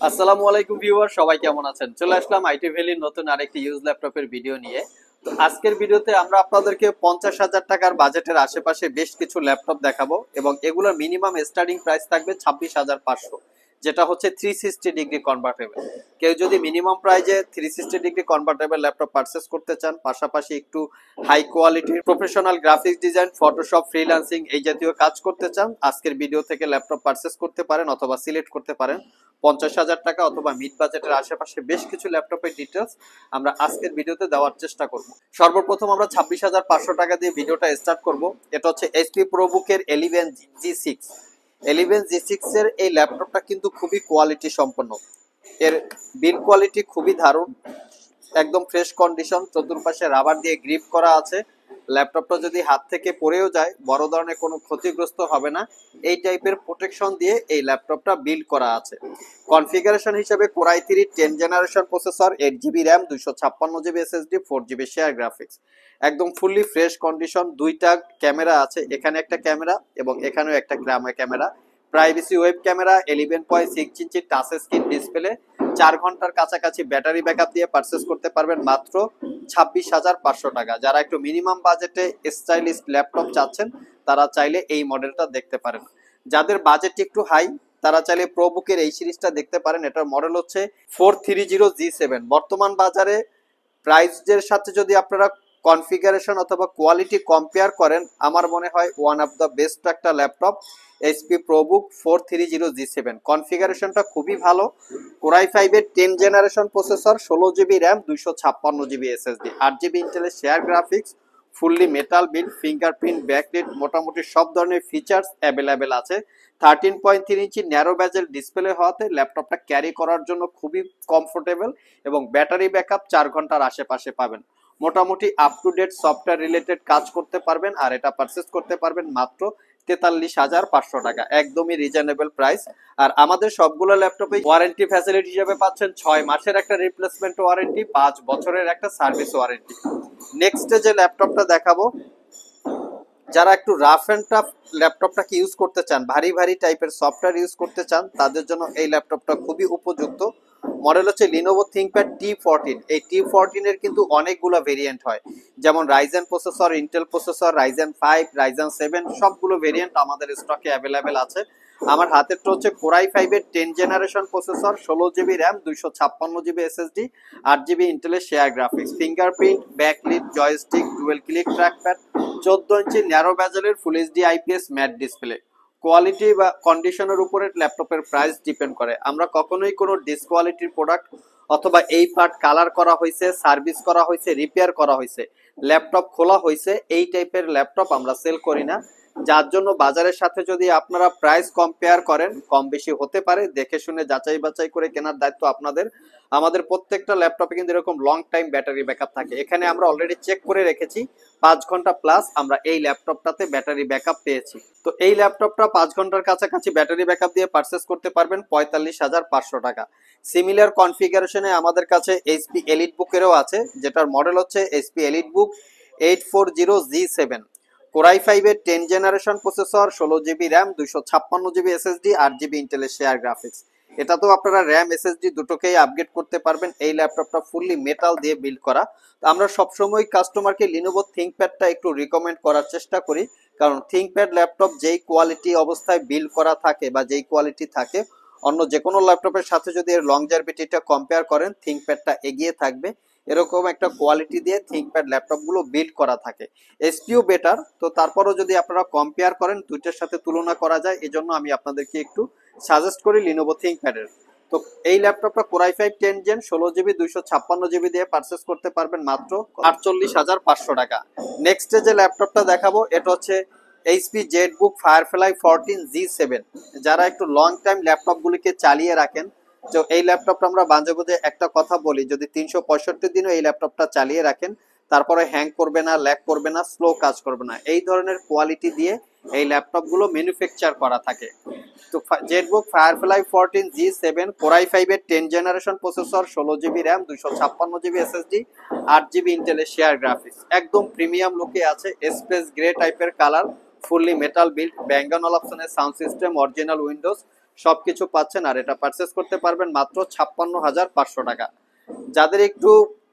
আসসালামু আলাইকুম ভিউয়ার, সবাই কেমন আছেন? চলে আসলাম আইটি ভ্যালির নতুন আরেকটি ইউজ ল্যাপটপের ভিডিও নিয়ে। তো আজকের ভিডিওতে আমরা আপনাদেরকে 50,000 টাকার বাজেটের আশেপাশে বেশ কিছু ল্যাপটপ দেখাবো এবং এগুলোর মিনিমাম স্টার্টিং প্রাইস থাকবে 26,500, যেটা হচ্ছে 360 ডিগ্রি কনভার্টেবল। কেউ যদি মিনিমাম প্রাইজে 360 ডিগ্রি কনভার্টেবল ল্যাপটপ পারচেস করতে চান, পাশাপাশি একটু হাই কোয়ালিটির professional graphics design, Photoshop, freelancing এই জাতীয় কাজ করতে চান, আজকের ভিডিও থেকে ল্যাপটপ পারচেস করতে পারেন অথবা সিলেক্ট করতে পারেন। 50,000 টাকা অথবা মিড বাজেটের আশেপাশে বেশ কিছু ল্যাপটপের ডিটেলস আমরা আজকের ভিডিওতে দেওয়ার চেষ্টা করব। সর্বপ্রথম আমরা 26,500 টাকা দিয়ে ভিডিওটা স্টার্ট করব। এটা হচ্ছে এইচপি প্রোবুকের 11G6। 11G6 এর এই ল্যাপটপটা কিন্তু খুবই কোয়ালিটি সম্পন্ন। এর বিল্ড কোয়ালিটি খুবই দারুণ, একদম ফ্রেশ কন্ডিশন, চতুর্পাশে রাবার দিয়ে গ্রিপ করা আছে। ল্যাপটপটা যদি হাত থেকে পড়েও যায় বড় ধরনের কোনো ক্ষতিগ্রস্ত হবে না, এই টাইপের প্রোটেকশন দিয়ে এই ল্যাপটপটা বিল্ড করা আছে। কনফিগারেশন হিসেবে Core i3 10 generation processor, 8GB RAM, 256GB SSD, 4GB share graphics, একদম ফুললি ফ্রেশ কন্ডিশন। দুইটা ক্যামেরা আছে, এখানে একটা ক্যামেরা এবং এখানেও একটা ক্যামেরা। প্রাইভেসি ওয়েব ক্যামেরা, 11.6 ইঞ্চি টাচ স্ক্রিন ডিসপ্লে, 4 ঘন্টার কাছাকাছি ব্যাটারি ব্যাকআপ দিয়ে পারচেস করতে পারবেন মাত্র 26,500 টাকা। যারা একটু মিনিমাম বাজেটে স্টাইলিশ ল্যাপটপ চাচ্ছেন তারা চাইলে এই মডেলটা দেখতে পারেন। যাদের বাজেট একটু হাই তারা চাইলে প্রোবুকের এই সিরিজটা দেখতে পারেন। এটার মডেল হচ্ছে 430G7। বর্তমান বাজারে প্রাইসের সাথে যদি আপনারা কনফিগারেশন অথবা কোয়ালিটি কম্পেয়ার করেন, আমার মনে হয় ওয়ান অফ দ্য বেস্ট একটা ল্যাপটপ এইচপি প্রোবুক 430G7। কনফিগারেশনটা খুবই ভালো। Core i5 এর 10 generation processor, 16GB RAM, 256GB SSD, 8GB ইন্টেলের share graphics, fully metal build, fingerprint, backlit, মোটামুটি সব ধরনের ফিচার্স অ্যাভেলেবেল আছে। 13.3 ইঞ্চি ন্যারো ব্যাজেল ডিসপ্লে হওয়াতে ল্যাপটপটা ক্যারি করার জন্য খুবই কমফোর্টেবল এবং ব্যাটারি ব্যাকআপ 4 ঘন্টার আশেপাশে পাবেন। মোটামুটি up to date software related কাজ করতে পারবেন আর এটা পারচেস করতে পারবেন মাত্র 43,500 টাকা, একদমই রিজনেবল প্রাইস। আর আমাদের সবগুলো ল্যাপটপে ওয়ারেন্টি ফ্যাসিলিটি হিসেবে পাচ্ছেন 6 মাসের একটা রিপ্লেসমেন্ট ওয়ারেন্টি, 5 বছরের একটা সার্ভিস ওয়ারেন্টি। নেক্সটে যে ল্যাপটপটা দেখাবো, যারা একটু রাফ অ্যান্ড টাফ ল্যাপটপটাকে ইউজ করতে চান, ভারী ভারী টাইপের সফটওয়্যার ইউজ করতে চান, তাদের জন্য এই ল্যাপটপটা খুবই উপযুক্ত। মডেল হচ্ছে লিনোভো থিংকপ্যাড T14। এই T14 এর কিন্তু অনেকগুলো ভেরিয়েন্ট হয়, যেমন Ryzen processor, Intel processor, Ryzen 5, Ryzen 7, সবগুলো ভেরিয়েন্ট আমাদের স্টকে অ্যাভেলেবেল আছে। আমার হাতেরটা হচ্ছে Core i5 এর 10 generation processor, 16GB RAM, 256GB SSD, 8GB ইন্টেলের share graphics, fingerprint, backlit, joystick, dual click trackpad, 14 inch narrow ব্যাজেলের full HD IPS matte display. Quality বা কন্ডিশনের উপরে ল্যাপটপের প্রাইস ডিপেন্ড করে। আমরা কখনোই কোনো ডিসকোয়ালিটির প্রোডাক্ট অথবা এই পার্ট কালার করা হয়েছে, সার্ভিস করা হয়েছে, রিপেয়ার করা হয়েছে, ল্যাপটপ খোলা হয়েছে, এই টাইপের ল্যাপটপ আমরা সেল করি না। যার জন্য বাজারের সাথে যদি আপনারা প্রাইস কম্পেয়ার করেন, কম বেশি হতে পারে, দেখে শুনে যাচাই বাছাই করে কেনার দায়িত্ব আপনাদের। আমাদের প্রত্যেকটা ল্যাপটপে কিন্তু এরকম লং টাইম ব্যাটারি ব্যাকআপ থাকে। এখানে আমরা অলরেডি চেক করে রেখেছি, 5 ঘন্টা প্লাস আমরা এই ল্যাপটপটাতে ব্যাটারি ব্যাকআপ পেয়েছি। তো এই ল্যাপটপটা 5 ঘন্টার কাছাকাছি ব্যাটারি ব্যাকআপ দিয়ে পারচেস করতে পারবেন 45,500 টাকা। সিমিলার কনফিগারেশনে আমাদের কাছে এইচপি এলিট বুকেরও আছে, যেটার মডেল হচ্ছে এইচপি এলিট বুক 840G7। Core i5 এর 10 generation processor, 16GB RAM, 256GB SSD, 8GB ইন্টেলের শেয়ার গ্রাফিক্স। এটা তো আপনারা র্যাম এসএসডি দুটোকেই আপগ্রেড করতে পারবেন। এই ল্যাপটপটা ফুললি মেটাল দিয়ে বিল্ড করা। তো আমরা সবসময় কাস্টমারকে লিনোভো থিংকপ্যাডটা একটু রিকমেন্ড করার চেষ্টা করি, কারণ থিংকপ্যাড ল্যাপটপ যেই কোয়ালিটি অবস্থায় বিল্ড করা থাকে বা যেই কোয়ালিটি থাকে, অন্য যে কোনো ল্যাপটপের সাথে যদি এর লংজারভিটিটা কম্পেয়ার করেন, থিংকপ্যাডটা এগিয়ে থাকবে। এরকম একটা কোয়ালিটি দিয়ে থিংকপ্যাড ল্যাপটপগুলো বিল্ড করা থাকে। এসপিও বেটার, তো তারপরও যদি আপনারা কম্পেয়ার করেন, দুইটার সাথে তুলনা করা যায়, এজন্য আমি আপনাদেরকে একটু সাজেস্ট করি লিনোভো থিংকপ্যাডের। তো এই ল্যাপটপটা Core i5 10 gen, 16GB, 256GB দিয়ে পারচেস করতে পারবেন মাত্র 48,500 টাকা। নেক্সটে যে ল্যাপটপটা দেখাবো এটা হচ্ছে এইচপি জেটবুক ফায়ারফ্লাই 14G7। যারা একটু লং টাইম ল্যাপটপগুলিকে চালিয়ে রাখেন, তো এই ল্যাপটপটা আমরা বাজে বুঝে একটা কথা বলি, যদি 365 দিনও এই ল্যাপটপটা চালিয়ে রাখেন তারপরে হ্যাং করবে না, ল্যাগ করবে না, স্লো কাজ করবে না, এই ধরনের কোয়ালিটি দিয়ে এই ল্যাপটপগুলো ম্যানুফ্যাকচার করা থাকে। তো Jetbook firefly 14G7, Core i5 এর 10 generation processor, 16GB RAM, 256GB SSD, 8GB ইন্টেলের শেয়ার গ্রাফিক্স, একদম প্রিমিয়াম লুকে আছে। স্পেস গ্রে টাইপের কালার, ফুললি মেটাল বিল্ড, ব্যাঙ্গন অল অপশনের সাউন্ড সিস্টেম, অরিজিনাল উইন্ডোজ, সবকিছু পাচ্ছেন। আর এটা পারচেস করতে পারবেন মাত্র 56,500 টাকা। যাদের একটু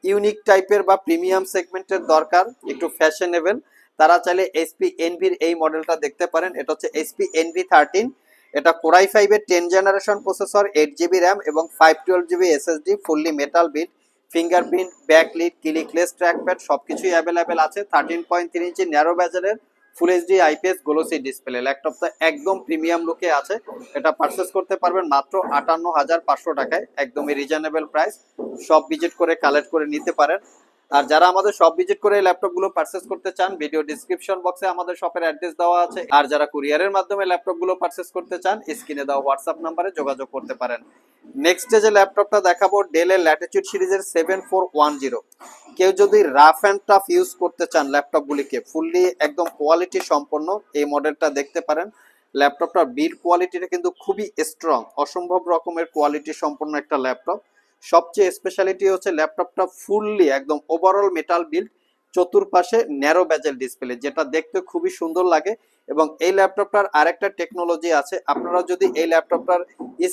ইউনিক টাইপের বা প্রিমিয়াম সেগমেন্টের দরকার, একটু ফ্যাশনেবল, তারা চাইলে এইচপি এনভির এই মডেলটা দেখতে পারেন। এটা হচ্ছে এইচপি এনভি 13। এটা কোরাই 5 এর 10 জেনারেশন প্রসেসর, 8 জিবি র্যাম এবং 512 GB SSD, fully metal build, fingerprint, backlit, clickless trackpad সবকিছুই অ্যাভেলেবেল আছে। 13.3 ইঞ্চি ন্যারো বেজেলের full HD IPS glossy display ল্যাপটপটা একদম প্রিমিয়াম লুকে আছে। এটা পারচেস করতে পারবেন মাত্র 58,500 টাকায়, একদমই রিজনেবল প্রাইস। সব ভিজিট করে কালেক্ট করে নিতে পারেন। আর যারা আমাদের সব ভিজিট করে ল্যাপটপ গুলো পারচেস করতে চান, ভিডিও ডিসক্রিপশন বক্সে আমাদের শপের অ্যাড্রেস দেওয়া আছে। আর যারা কুরিয়ারের মাধ্যমে ল্যাপটপ গুলো পারচেস করতে চান, স্ক্রিনে দেওয়া হোয়াটসঅ্যাপ নাম্বারে যোগাযোগ করতে পারেন। নেক্সট যে ল্যাপটপটা দেখাবো, ডেলের ল্যাটিটিউড সিরিজের 7410। কেউ যদি রাফ অ্যান্ড টাফ ইউজ করতে চান ল্যাপটপ গুলিকে, ফুললি একদম কোয়ালিটি সম্পন্ন এই মডেলটা দেখতে পারেন। ল্যাপটপটার বিল্ড কোয়ালিটিটা কিন্তু খুবই স্ট্রং, অসম্ভব রকমের কোয়ালিটি সম্পন্ন একটা ল্যাপটপ। সবচেয়ে স্পেশালিটি হচ্ছে ল্যাপটপটা ফুললি একদম ওভারঅল মেটাল বিল্ড, চতুর্পাশে ন্যারো বেজেল ডিসপ্লে, যেটা দেখতে খুবই সুন্দর লাগে। এবং এই ল্যাপটপটার আরেকটা টেকনোলজি আছে, আপনারা যদি এই ল্যাপটপটার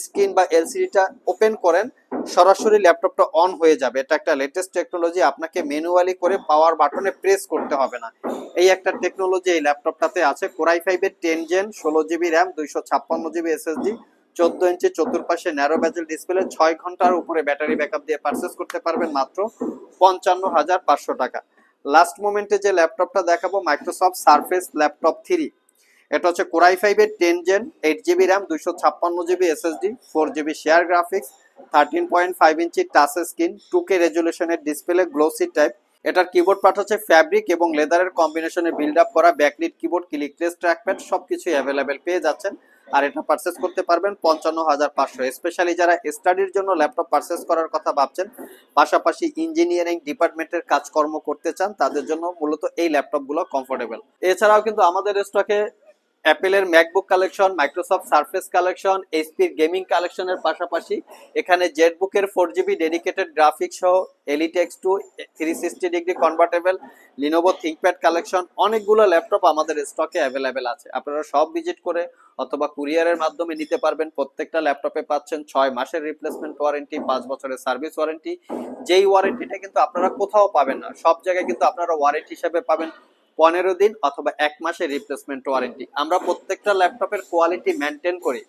স্ক্রিন বা এলসিডিটা ওপেন করেন, সরাসরি ল্যাপটপটা অন হয়ে যাবে। এটা একটা লেটেস্ট টেকনোলজি, আপনাকে ম্যানুয়ালি করে পাওয়ার বাটনে প্রেস করতে হবে না। এই একটা টেকনোলজি এই ল্যাপটপটাতে আছে। কোরাই 5 এর 10 gen, 16 GB RAM, 256 GB SSD, 14 inch চতুর্পাশে ন্যারো বেজেল ডিসপ্লে, 6 ঘন্টার উপরে ব্যাটারি ব্যাকআপ দিয়ে পারচেস করতে পারবেন মাত্র 55,500 টাকা। লাস্ট মোমেন্টে যে ল্যাপটপটা দেখাবো, মাইক্রোসফট সারফেস ল্যাপটপ 3। এটা হচ্ছে কোরাই 5 এর 10 gen, 8 GB RAM, 256 GB SSD, 4 GB share graphics, 13.5 inch touch screen, 2K রেজুলেশনের ডিসপ্লে, গ্লোসি টাইপ। এটার কিবোর্ড পার্ট হচ্ছে ফ্যাব্রিক এবং লেদারের কম্বিনেশনে বিল্ড আপ করা, ব্যাকলিট কিবোর্ড, ক্লিকলেস ট্র্যাকপ্যাড সবকিছুই অ্যাভেলেবেল পেয়ে যাচ্ছেন। আর এটা পারচেস করতে পারবেন 55,500। স্পেশালি যারা স্টাডির জন্য ল্যাপটপ পারচেস করার কথা ভাবছেন, পাশাপাশি ইঞ্জিনিয়ারিং ডিপার্টমেন্টের কাজকর্ম করতে চান, তাদের জন্য মূলত এই ল্যাপটপগুলো কমফোর্টেবল। এছাড়াও কিন্তু আমাদের স্টকে অ্যাপেলের MacBook collection, Microsoft Surface collection, এইচপির গেমিং কালেকশনের পাশাপাশি এখানে জেটবুকের 4 জিবি ডেডিকেটেড গ্রাফিক্স সহ Elite X2 360 degree convertible, Lenovo ThinkPad collection, অনেকগুলো ল্যাপটপ আমাদের স্টকে অ্যাভেলেবেল আছে। আপনারা সব ভিজিট করে অথবা কুরিয়ারের মাধ্যমে নিতে পারবেন। প্রত্যেকটা ল্যাপটপে পাচ্ছেন 6 মাসের রিপ্লেসমেন্ট ওয়ারেন্টি, 5 বছরের সার্ভিস ওয়ারেন্টি। যেই ওয়ারেন্টিটা কিন্তু আপনারা কোথাও পাবেন না, সব জায়গায় কিন্তু আপনারা ওয়ারেন্টি হিসেবে পাবেন 15 দিন অথবা 1 মাসের রিপ্লেসমেন্ট ওয়ারেন্টি। আমরা প্রত্যেকটা ল্যাপটপের কোয়ালিটি মেনটেন করি,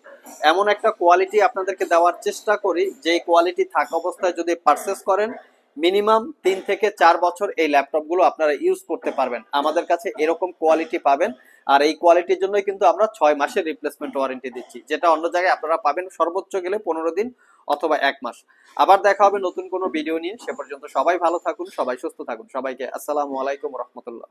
এমন একটা কোয়ালিটি আপনাদেরকে দেওয়ার চেষ্টা করি যেই কোয়ালিটি থাকা অবস্থায় যদি পারচেস করেন, মিনিমাম 3 থেকে 4 বছর এই ল্যাপটপগুলো আপনারা ইউজ করতে পারবেন। আমাদের কাছে এরকম কোয়ালিটি পাবেন। আর এই কোয়ালিটির জন্যই কিন্তু আমরা 6 মাসের রিপ্লেসমেন্ট ওয়ারেন্টি দিচ্ছি, যেটা অন্য জায়গায় আপনারা পাবেন সর্বোচ্চ গেলে 15 দিন অথবা 1 মাস। আবার দেখা হবে নতুন কোনো ভিডিও নিয়ে। সে পর্যন্ত সবাই ভালো থাকুন, সবাই সুস্থ থাকুন। সবাইকে আসসালামু আলাইকুম রহমতুল্লাহ।